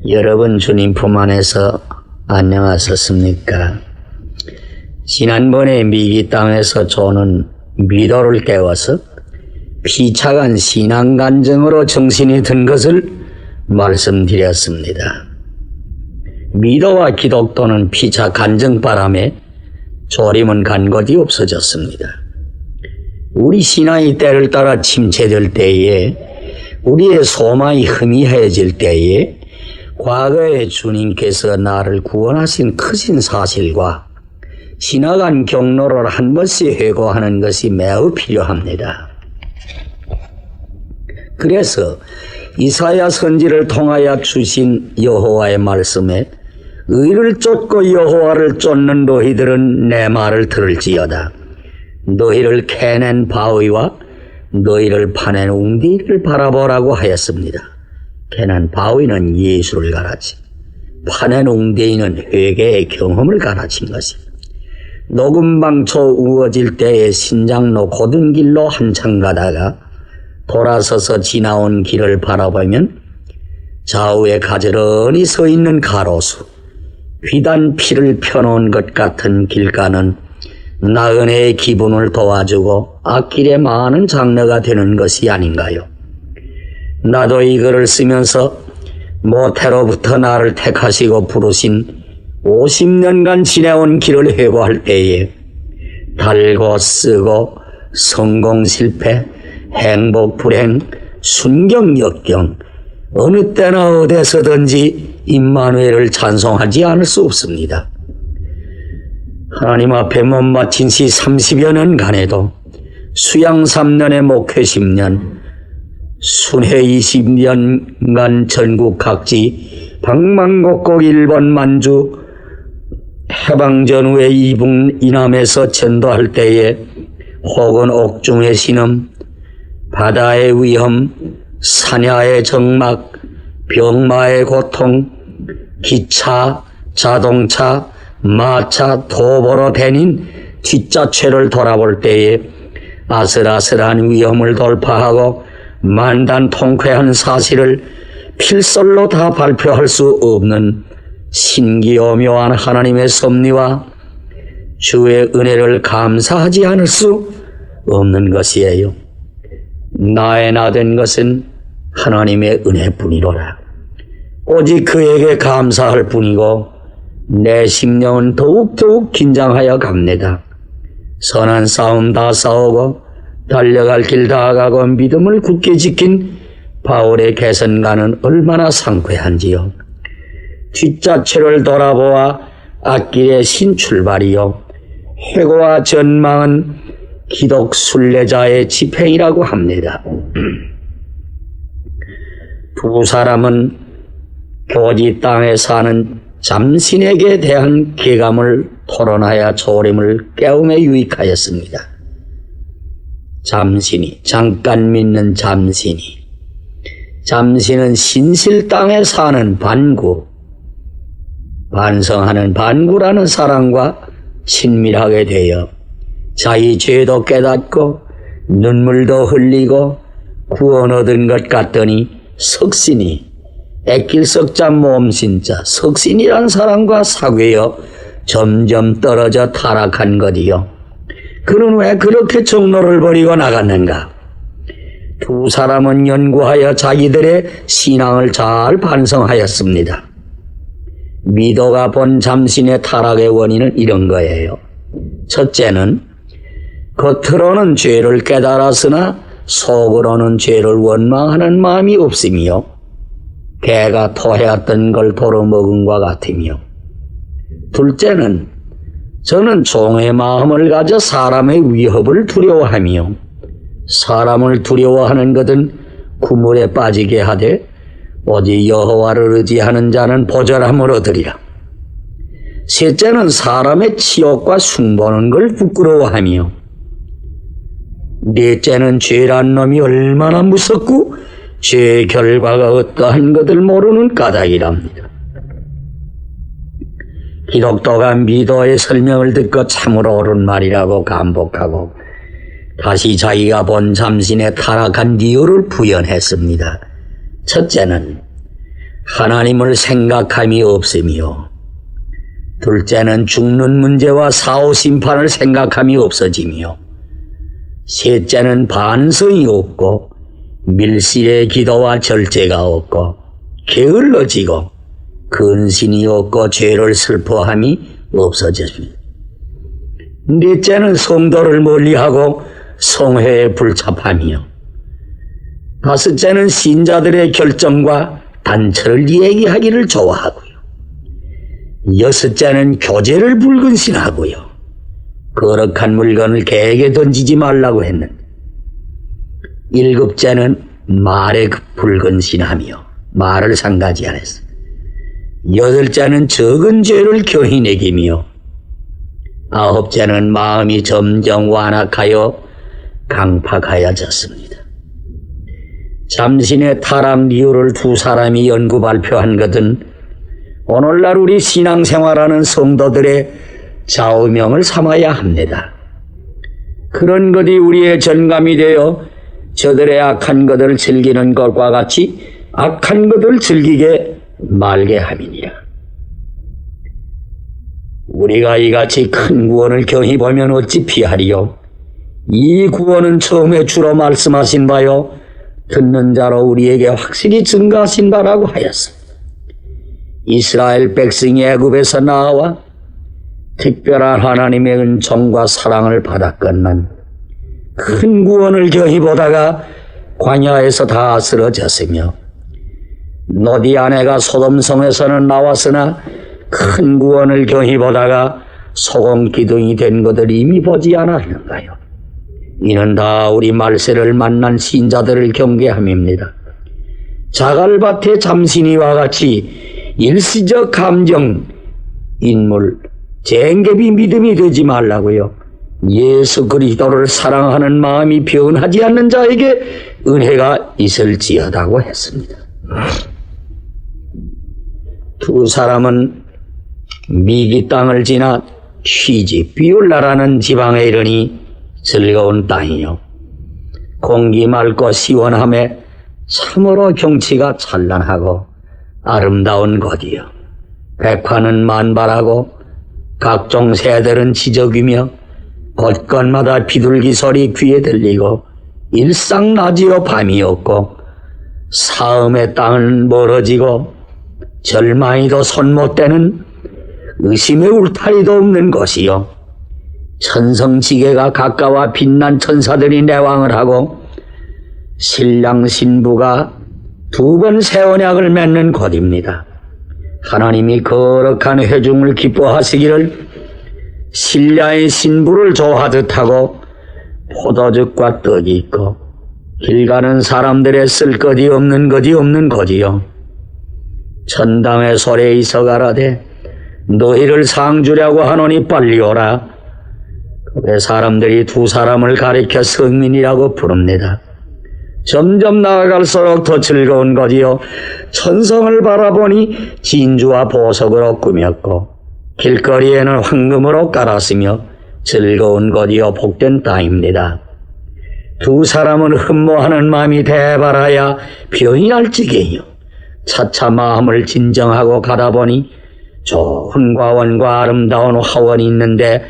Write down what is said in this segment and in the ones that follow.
여러분 주님 품 안에서 안녕하셨습니까? 지난번에 미기 땅에서 저는 미도를 깨워서 피차간 신앙 간증으로 정신이 든 것을 말씀드렸습니다. 미도와 기독도는 피차 간증 바람에 조림은 간 곳이 없어졌습니다. 우리 신앙이 때를 따라 침체될 때에, 우리의 소망이 희미해질 때에 과거에 주님께서 나를 구원하신 크신 사실과 지나간 경로를 한 번씩 회고하는 것이 매우 필요합니다. 그래서 이사야 선지를 통하여 주신 여호와의 말씀에 의를 쫓고 여호와를 쫓는 너희들은 내 말을 들을지어다. 너희를 캐낸 바위와 너희를 파낸 웅디를 바라보라고 하였습니다. 캐낸 바위는 예수를 가라지, 파낸 웅대이는 회개의 경험을 가라친 것입니다. 녹음방초 우거질 때에 신장로 곧은 길로 한참 가다가 돌아서서 지나온 길을 바라보면 좌우에 가지런히 서 있는 가로수, 비단 피를 펴놓은 것 같은 길가는 나그네의 기분을 도와주고 앞길에 많은 장려가 되는 것이 아닌가요? 나도 이 글을 쓰면서 모태로부터 나를 택하시고 부르신 50년간 지내온 길을 회고할 때에 달고 쓰고 성공 실패, 행복 불행, 순경 역경, 어느 때나 어디서든지 임마누엘을 찬송하지 않을 수 없습니다. 하나님 앞에 못 바친 시 30여 년간에도 수양 3년에 목회 10년, 순회 20년간 전국 각지 방방곡곡 일본 만주 해방 전후에 이북 이남에서 전도할 때에 혹은 옥중의 신음, 바다의 위험, 사냐의 적막, 병마의 고통, 기차, 자동차, 마차, 도보로 다닌 뒷자체를 돌아볼 때에 아슬아슬한 위험을 돌파하고 만단통쾌한 사실을 필설로 다 발표할 수 없는 신기오묘한 하나님의 섭리와 주의 은혜를 감사하지 않을 수 없는 것이에요. 나의 나 된 것은 하나님의 은혜뿐이로라. 오직 그에게 감사할 뿐이고 내 심령은 더욱더욱 긴장하여 갑니다. 선한 싸움 다 싸우고 달려갈 길 다 가고 믿음을 굳게 지킨 바울의 개선가는 얼마나 상쾌한지요. 뒷자체를 돌아보아 앞길의 신출발이요, 회고와 전망은 기독 순례자의 집행이라고 합니다. 두 사람은 교지 땅에 사는 잠신에게 대한 개감을 토론하여 조림을 깨움에 유익하였습니다. 잠신이, 잠깐 믿는 잠신이, 잠신은 신실 땅에 사는 반구, 반성하는 반구라는 사람과 친밀하게 되어 자기 죄도 깨닫고 눈물도 흘리고 구원 얻은 것 같더니 석신이, 액길석자 몸신자 석신이란 사람과 사귀어 점점 떨어져 타락한 것이요. 그는 왜 그렇게 종로를 버리고 나갔는가? 두 사람은 연구하여 자기들의 신앙을 잘 반성하였습니다. 미도가 본 잠신의 타락의 원인은 이런 거예요. 첫째는 겉으로는 죄를 깨달았으나 속으로는 죄를 원망하는 마음이 없으며 개가 토해왔던 걸 도로먹은 것 같으며, 둘째는 저는 종의 마음을 가져 사람의 위협을 두려워하며 사람을 두려워하는 것은 구물에 빠지게 하되 오직 여호와를 의지하는 자는 보절함을 얻으리라. 셋째는 사람의 치욕과 흉보는 걸 부끄러워하며, 넷째는 죄란 놈이 얼마나 무섭고 죄의 결과가 어떠한 것을 모르는 까닭이랍니다. 기독도가 미도의 설명을 듣고 참으로 옳은 말이라고 감복하고 다시 자기가 본 잠신의 타락한 이유를 부연했습니다. 첫째는 하나님을 생각함이 없으며, 둘째는 죽는 문제와 사후 심판을 생각함이 없어지며, 셋째는 반성이 없고 밀실의 기도와 절제가 없고 게을러지고 근신이 없고 죄를 슬퍼함이 없어졌습니다. 넷째는 성도를 멀리하고 성회에 불참하며, 다섯째는 신자들의 결정과 단처를 얘기하기를 좋아하고요, 여섯째는 교제를 불근신하고요, 거룩한 물건을 개에게 던지지 말라고 했는데, 일곱째는 말에 불근신하며 말을 상가지 안 했어. 여덟째는 적은 죄를 교히 내기며, 아홉째는 마음이 점점 완악하여 강팍하여졌습니다. 잠신의 타락 이유를 두 사람이 연구 발표한 것은 오늘날 우리 신앙생활하는 성도들의 좌우명을 삼아야 합니다. 그런 것이 우리의 전감이 되어 저들의 악한 것을 즐기는 것과 같이 악한 것을 즐기게 말게 함이니라. 우리가 이같이 큰 구원을 경히 보면 어찌 피하리요? 이 구원은 처음에 주로 말씀하신 바요, 듣는 자로 우리에게 확실히 증가하신 바라고 하였습니다. 이스라엘 백성이 애굽에서 나와 특별한 하나님의 은총과 사랑을 받았건만 큰 구원을 경히 보다가 광야에서 다 쓰러졌으며, 롯이 아내가 소돔성에서는 나왔으나 큰 구원을 경히 보다가 소금 기둥이 된 것을 이미 보지 않았는가요? 이는 다 우리 말세를 만난 신자들을 경계함입니다. 자갈밭의 잠신이와 같이 일시적 감정, 인물, 쟁ገብ이 믿음이 되지 말라고요. 예수 그리스도를 사랑하는 마음이 변하지 않는 자에게 은혜가 있을지어다고 했습니다. 두 사람은 미기 땅을 지나 쉬지 비올라라는 지방에 이르니 즐거운 땅이요, 공기 맑고 시원함에 참으로 경치가 찬란하고 아름다운 곳이요, 백화는 만발하고 각종 새들은 지저귀며 곳곳마다 비둘기 소리 귀에 들리고 일상낮이요 밤이 없고 사음의 땅은 멀어지고 절망이도 손 못 대는 의심의 울타리도 없는 곳이요, 천성지계가 가까워 빛난 천사들이 내왕을 하고 신랑 신부가 두 번 새 언약을 맺는 곳입니다. 하나님이 거룩한 회중을 기뻐하시기를 신랑의 신부를 좋아하듯 하고 포도즙과 떡이 있고 길 가는 사람들의 쓸 것이 없는 것이 없는 곳이요, 천당의 소리에 있어 가라되 너희를 상 주려고 하노니 빨리 오라. 그 사람들이 두 사람을 가리켜 성민이라고 부릅니다. 점점 나아갈수록 더 즐거운 것이요, 천성을 바라보니 진주와 보석으로 꾸몄고 길거리에는 황금으로 깔았으며 즐거운 것이요 복된 땅입니다. 두 사람은 흠모하는 마음이 대발하여 병이 날 지경이요, 차차 마음을 진정하고 가다 보니 좋은 과원과 아름다운 화원이 있는데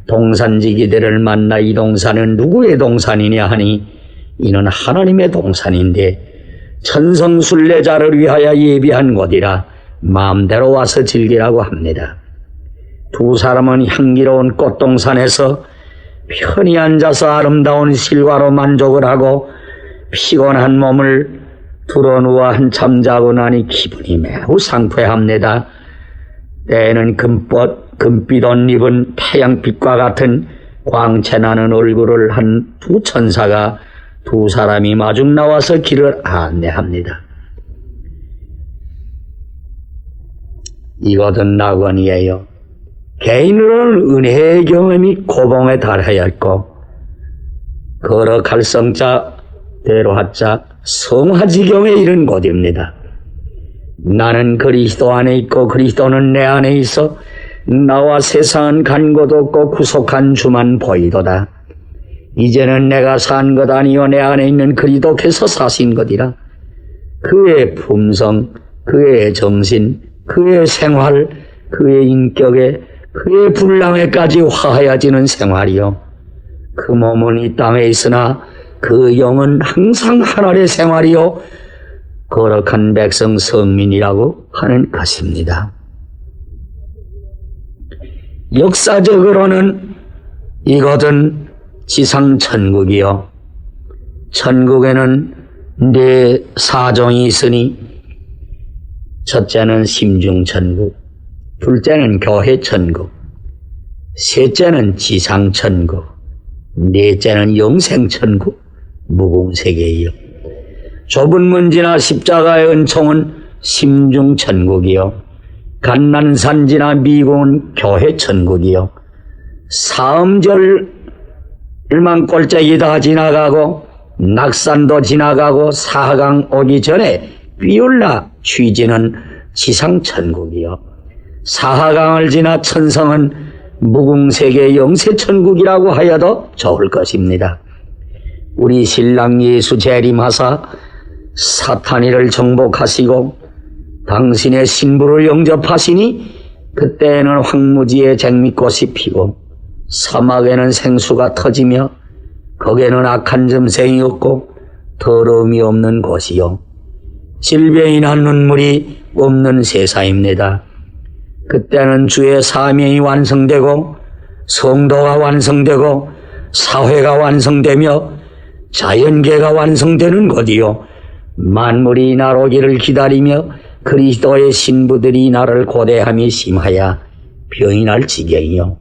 동산지기들을 만나 이 동산은 누구의 동산이냐 하니 이는 하나님의 동산인데 천성순례자를 위하여 예비한 곳이라 마음대로 와서 즐기라고 합니다. 두 사람은 향기로운 꽃동산에서 편히 앉아서 아름다운 실과로 만족을 하고 피곤한 몸을 드러누워 한참 자고 나니 기분이 매우 상쾌합니다. 때에는 금빛 옷 입은 태양빛과 같은 광채나는 얼굴을 한 두 천사가 두 사람이 마중 나와서 길을 안내합니다. 이것은 낙원이에요. 개인으로는 은혜의 경험이 고봉에 달하여 있고 거룩할 성자대로 하자 성화지경에 이른 곳입니다. 나는 그리스도 안에 있고 그리스도는 내 안에 있어 나와 세상은 간 곳 없고 구속한 주만 보이도다. 이제는 내가 산 것 아니요 내 안에 있는 그리스도께서 사신 것이라. 그의 품성, 그의 정신, 그의 생활, 그의 인격에, 그의 분량에까지 화하여지는 생활이요. 그 몸은 이 땅에 있으나 그 영은 항상 하늘의 생활이요. 거룩한 백성 성민이라고 하는 것입니다. 역사적으로는 이것은 지상천국이요. 천국에는 네 사종이 있으니 첫째는 심중천국, 둘째는 교회천국, 셋째는 지상천국, 넷째는 영생천국, 무궁세계이요. 좁은 문지나 십자가의 은총은 심중천국이요. 갓난산지나 미궁은 교회천국이요. 사음절만 꼴짝이 다 지나가고 낙산도 지나가고 사하강 오기 전에 삐울라 취지는 지상천국이요. 사하강을 지나 천성은 무궁세계 영세천국이라고 하여도 좋을 것입니다. 우리 신랑 예수 재림하사 사탄이를 정복하시고 당신의 신부를 영접하시니 그때에는 황무지에 장미꽃이 피고 사막에는 생수가 터지며 거기에는 악한 점생이 없고 더러움이 없는 곳이요. 질병이나 눈물이 없는 세상입니다. 그때는 주의 사명이 완성되고 성도가 완성되고 사회가 완성되며 자연계가 완성되는 곳이요. 만물이 나로기를 기다리며 그리스도의 신부들이 나를 고대함이 심하여 병이 날 지경이요.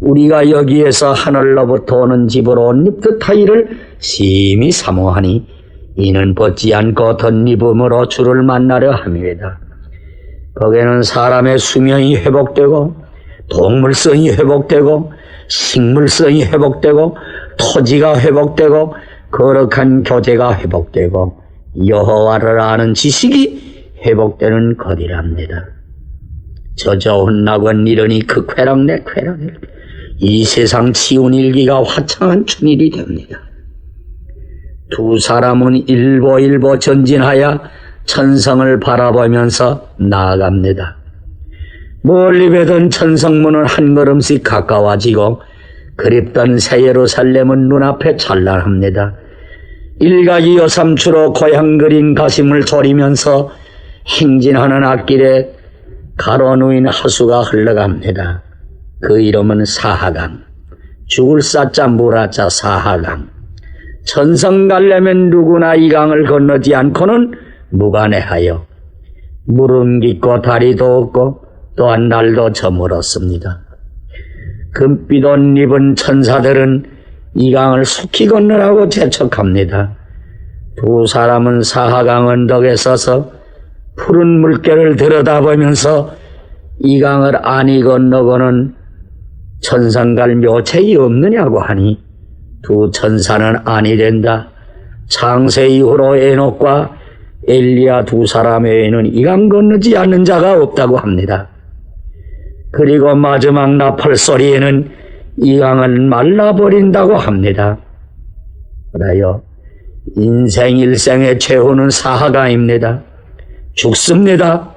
우리가 여기에서 하늘로부터 오는 집으로 옷 입듯하기를 심히 사모하니 이는 벗지 않고 덧입음으로 주를 만나려 함이다. 거기에는 사람의 수명이 회복되고 동물성이 회복되고 식물성이 회복되고 토지가 회복되고 거룩한 교제가 회복되고 여호와를 아는 지식이 회복되는 것이랍니다. 저 좋은 낙원 이르니 그 쾌락 내 쾌락일 이 세상 치운 일기가 화창한 춘일이 됩니다. 두 사람은 일보일보 전진하여 천성을 바라보면서 나아갑니다. 멀리 뵈던 천성문은 한 걸음씩 가까워지고 그립던 새 예루살렘은 눈앞에 찬란합니다. 일각이 여삼추로 고향 그린 가심을 졸이면서 행진하는 앞길에 가로누인 하수가 흘러갑니다. 그 이름은 사하강. 죽을 사자 무라자 사하강. 천성 가려면 누구나 이 강을 건너지 않고는 무관해하여 물은 깊고 다리도 없고 또한 날도 저물었습니다. 금빛 옷 입은 천사들은 이 강을 속히 건너라고 재촉합니다. 두 사람은 사하강 언덕에 서서 푸른 물결을 들여다보면서 이 강을 안이 건너고는 천상 갈 묘책이 없느냐고 하니 두 천사는 아니 된다. 창세 이후로 에녹과 엘리야 두 사람 외에는 이 강 건너지 않는 자가 없다고 합니다. 그리고 마지막 나팔 소리에는 이 강은 말라버린다고 합니다. 그래요. 인생 일생의 최후는 사하강입니다. 죽습니다.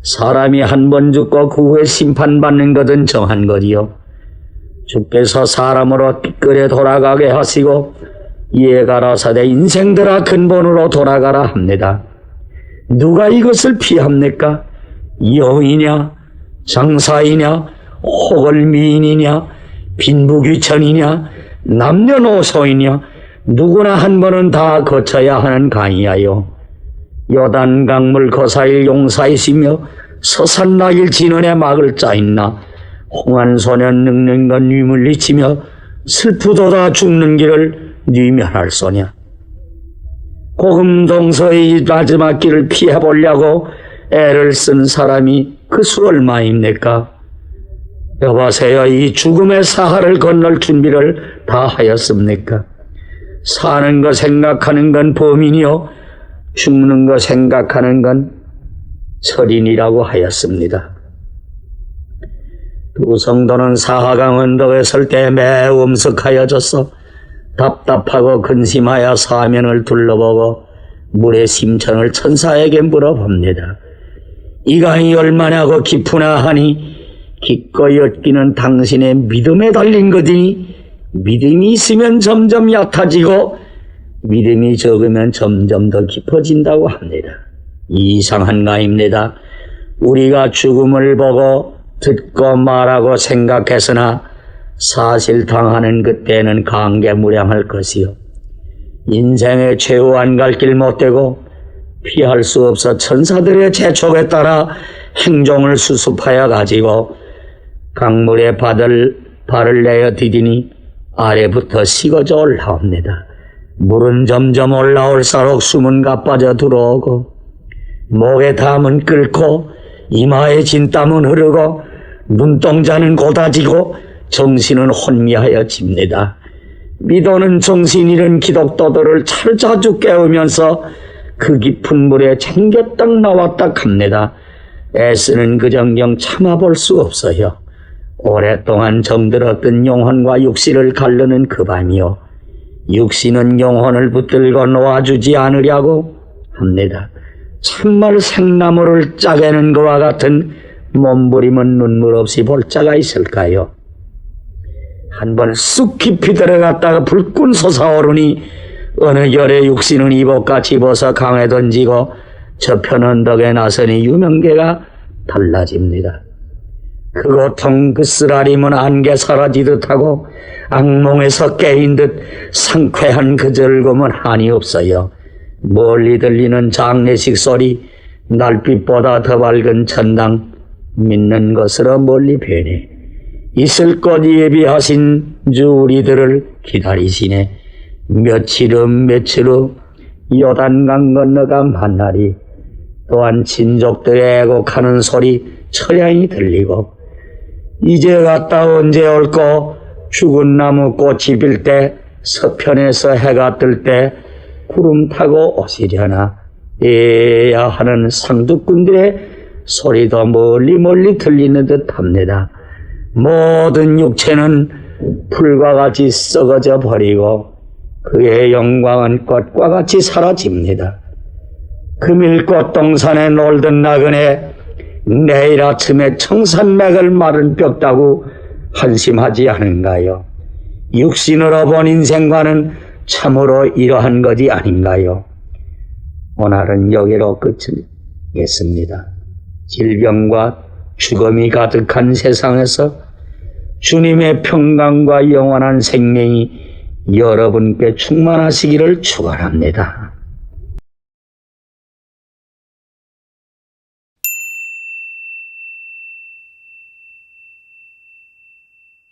사람이 한 번 죽고 그 후에 심판받는 것은 정한 것이요. 주께서 사람으로 띠끌에 돌아가게 하시고 이에 가라사대 인생들아 근본으로 돌아가라 합니다. 누가 이것을 피합니까? 여인이냐 장사이냐 호걸미인이냐 빈부귀천이냐 남녀노소이냐 누구나 한 번은 다 거쳐야 하는 강이야요. 요단 강물 거사일 용사이시며 서산나길 진원에 막을 짜있나 홍한소년 늙는 건 위물리치며 슬프도다 죽는 길을 뉘면할 소냐. 고금동서의 마지막 길을 피해보려고 애를 쓴 사람이 그 수 얼마입니까? 여보세요. 이 죽음의 사하를 건널 준비를 다 하였습니까? 사는 거 생각하는 건 범인이요 죽는 거 생각하는 건 철인이라고 하였습니다. 두 성도는 사하강 언덕에 설 때 매우 엄석하여져서 답답하고 근심하여 사면을 둘러보고 물의 심천을 천사에게 물어봅니다. 이간이 얼마나 깊으나 하니 기꺼이 얻기는 당신의 믿음에 달린 것이니 믿음이 있으면 점점 얕아지고 믿음이 적으면 점점 더 깊어진다고 합니다. 이상한가입니다. 우리가 죽음을 보고 듣고 말하고 생각했으나 사실 당하는 그때는 강개무량할 것이요. 인생의 최후한 갈 길 못되고 피할 수 없어 천사들의 재촉에 따라 행종을 수습하여 가지고 강물에 발을 내어 디디니 아래부터 식어져 올라옵니다. 물은 점점 올라올수록 숨은 가빠져 들어오고 목에 담은 끓고 이마에 진땀은 흐르고 눈동자는 고다지고 정신은 혼미하여 집니다. 믿어는 정신 잃은 기독도들을 자주 깨우면서 그 깊은 물에 챙겼딱 나왔다 합니다. 애쓰는 그 정경 참아볼 수 없어요. 오랫동안 정들었던 영혼과 육신을 가르는 그 밤이요. 육신은 영혼을 붙들고 놓아주지 않으려고 합니다. 참말 생나무를 짜게는 것과 같은 몸부림은 눈물 없이 볼 자가 있을까요? 한번 쑥 깊이 들어갔다가 불끈 솟아오르니 어느 열의 육신은 이복과 집어서 강에 던지고 저편 언덕에 나서니 유명계가 달라집니다. 그 고통 그 쓰라림은 안개 사라지듯 하고 악몽에서 깨인 듯 상쾌한 그 즐거움은 한이 없어요. 멀리 들리는 장례식 소리, 날빛보다 더 밝은 천당, 믿는 것으로 멀리 변해 있을 것 예비하신 주 우리들을 기다리시네. 며칠 후 요단강 건너가 만나리. 또한 친족들의 애곡하는 소리 처량히 들리고 이제 갔다 언제 올꼬 죽은 나무 꽃이 필 때 서편에서 해가 뜰 때 구름 타고 오시려나 에야 하는 상두꾼들의 소리도 멀리 들리는 듯 합니다. 모든 육체는 풀과 같이 썩어져 버리고 그의 영광은 꽃과 같이 사라집니다. 금일꽃 동산에 놀던 나그네 내일 아침에 청산맥을 마른 뼈다고 한심하지 않은가요? 육신으로 본 인생과는 참으로 이러한 것이 아닌가요? 오늘은 여기로 끝이겠습니다. 질병과 죽음이 가득한 세상에서 주님의 평강과 영원한 생명이 여러분께 충만하시기를 축원합니다.